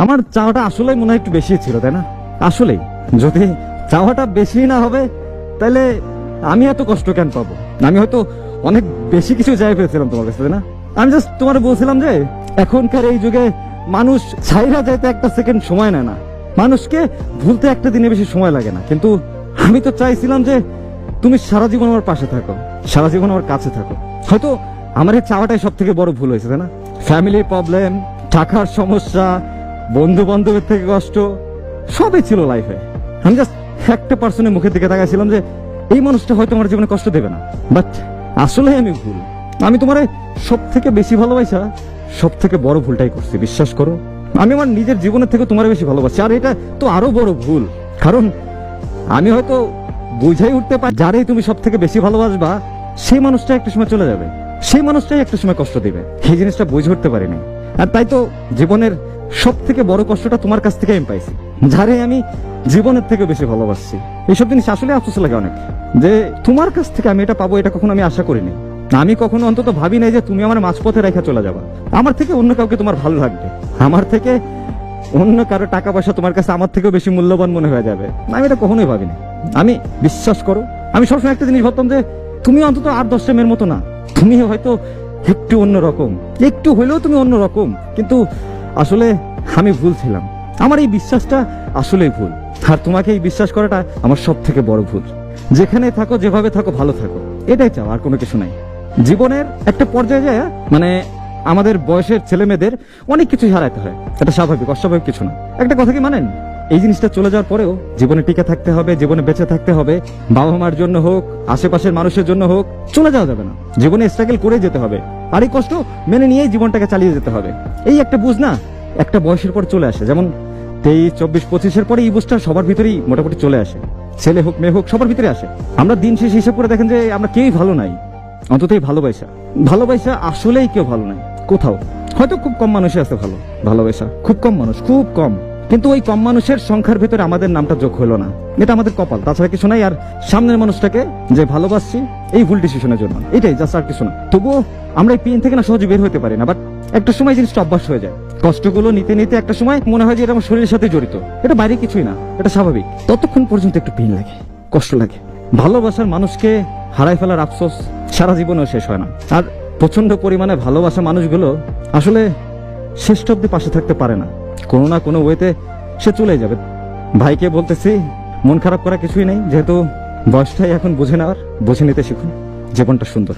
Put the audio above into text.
আমার চাওয়াটা আসলে মনে হয় একটু বেশি ছিল, তাই না? আসলেই যদি চাওয়াটা বেশি না হবে তাহলে আমি এত কষ্ট কেন পাবো? আমি হয়তো অনেক বেশি কিছু চাই পেয়েছিলাম তোমার কাছে, তাই না? আমি জাস্ট তোমার বলছিলাম যে এখনকার এই যুগে মানুষ ছাইরা যাইতে একটা সেকেন্ড সময় নেয় না, মানুষকে ভুলতে একটা দিনে বেশি সময় লাগে না। কিন্তু আমি তো চাইছিলাম যে তুমি সারা জীবন আমার পাশে থাকো, সারা জীবন আমার কাছে থাকো। হয়তো আমার এই চাওয়াটাই সব থেকে বড় ভুল হয়েছে, তাই না? ফ্যামিলির প্রবলেম, টাকার সমস্যা, বন্ধু বান্ধবের থেকে কষ্ট, সবই ছিল লাইফে। আমি জাস্ট একটা পার্সনের মুখের দিকে তাকাইছিলাম যে এই মানুষটা হয়তো আমার জীবনে কষ্ট দেবে না। বাট আসলে আমি ভুল। আমি তোমার সব থেকে বেশি ভালোবাসা সব থেকে বড় ভুলটাই করছি, বিশ্বাস করো। আমি আমার নিজের জীবনের থেকে তোমার বেশি ভালোবাসি, আর এটা তো আরো বড় ভুল। কারণ আমি হয়তো বুঝাই উঠতে পারি যারাই তুমি সব থেকে বেশি ভালোবাসবা সেই মানুষটা একটা সময় চলে যাবে, সেই মানুষটাই একটা সময় কষ্ট দিবে। এই জিনিসটা বুঝে উঠতে পারিনি। আর তাই তো জীবনের সব থেকে বড় কষ্টটা তোমার কাছ থেকে আমি পাইছি, যারে আমি জীবনের থেকে বেশি ভালোবাসছি। এইসব জিনিস আসলে আফসোস লাগে অনেক, যে তোমার কাছ থেকে আমি এটা পাবো, এটা কখনো আমি আশা করিনি। আমি কখনো অন্তত ভাবি নাই যে তুমি আমার মাঝপথে রেখে চলে যাবা। আমার থেকে অন্য কাউকে তোমার ভালো লাগবে, আমার থেকে অন্য কারো টাকা পয়সা তোমার কাছে আমার থেকেও বেশি মূল্যবান মনে হয়ে যাবে। আমি এটা কখনোই ভাবিনি। আমি, বিশ্বাস করো, আমি সবসময় একটা জিনিস ভাবতাম যে তুমি অন্তত 8-10টা মেয়ের মতো না, তুমি হয়তো একটু অন্যরকম, একটু হইলেও তুমি অন্যরকম। কিন্তু আসলে আমি ভুল ছিলাম। আমার এই বিশ্বাসটা আসলেই ভুল, আর তোমাকে এই বিশ্বাস করাটা আমার সব থেকে বড় ভুল। যেখানে থাকো, যেভাবে থাকো, ভালো থাকো, এটাই চাও, আর কোনো কিছু নাই। জীবনের একটা পর্যায়ে যায়, মানে আমাদের বয়সের ছেলে মেয়েদের অনেক কিছু হারাতে হয়, এটা স্বাভাবিক, অস্বাভাবিক কিছু না। একটা কথা কি মানেন, এই জিনিসটা চলে যাওয়ার পরেও জীবনে টিকে থাকতে হবে, জীবনে বেঁচে থাকতে হবে। বাবা মার জন্য হোক, আশেপাশের মানুষের জন্য হোক, চলে যাওয়া যাবে না। জীবনে স্ট্রাগল করে যেতে হবে, আর এই কষ্ট মেনে নিয়েই জীবনটাকে চালিয়ে যেতে হবে। এই একটা বুঝ না একটা বয়সের পর চলে আসে, যেমন 23, 24, 25-এর পরে এই বুঝটা সবার ভিতরেই মোটামুটি চলে আসে। ছেলে হোক মেয়ে হোক, সবার ভিতরে আসে। আমরা দিন শেষে হিসাব করে দেখেন যে আমরা কেউই ভালো নাই, অন্তত এই ভালোবাসা আসলেই কেউ ভালো নাই কোথাও। হয়তো খুব কম মানুষই আছে ভালো, ভালোবাসা খুব কম মানুষ, খুব কম। কিন্তু ওই কম মানুষের সংখ্যার ভিতরে আমাদের নামটা যোগ হলো না, এটা আমাদের কপাল, তাছাড়া কিছু নাই। আর সামনের মানুষটাকে যে ভালোবাসছি এই ভুল ডিসিশনের জন্য, এটাই জাস্ট, আর কিছু না। তবুও আমরা এই পেন থেকে না সহজে বের হতে পারি না। বাট একটা সময় জিনিসটা অভ্যাস হয়ে যায়, কষ্টগুলো নিতে নিতে একটা সময় মনে হয় যে এটা আমার শরীরের সাথে জড়িত, এটা বাইরে কিছুই না, এটা স্বাভাবিক। ততক্ষণ পর্যন্ত একটু পেন লাগে, কষ্ট লাগে। ভালোবাসার মানুষকে হারাই ফেলার আফসোস সারা জীবনেও শেষ হয় না। আর প্রচন্ড পরিমাণে ভালোবাসা মানুষগুলো আসলে শেষ অব্দি পাশে থাকতে পারে না, কোনো না কোনো ওয়েতে সে চলে যাবে। ভাইকে বলতেছি, মন খারাপ করা কিছুই নেই, যেহেতু বয়সটাই এখন বুঝে নেওয়ার, বুঝে নিতে শিখুন, জীবনটা সুন্দর।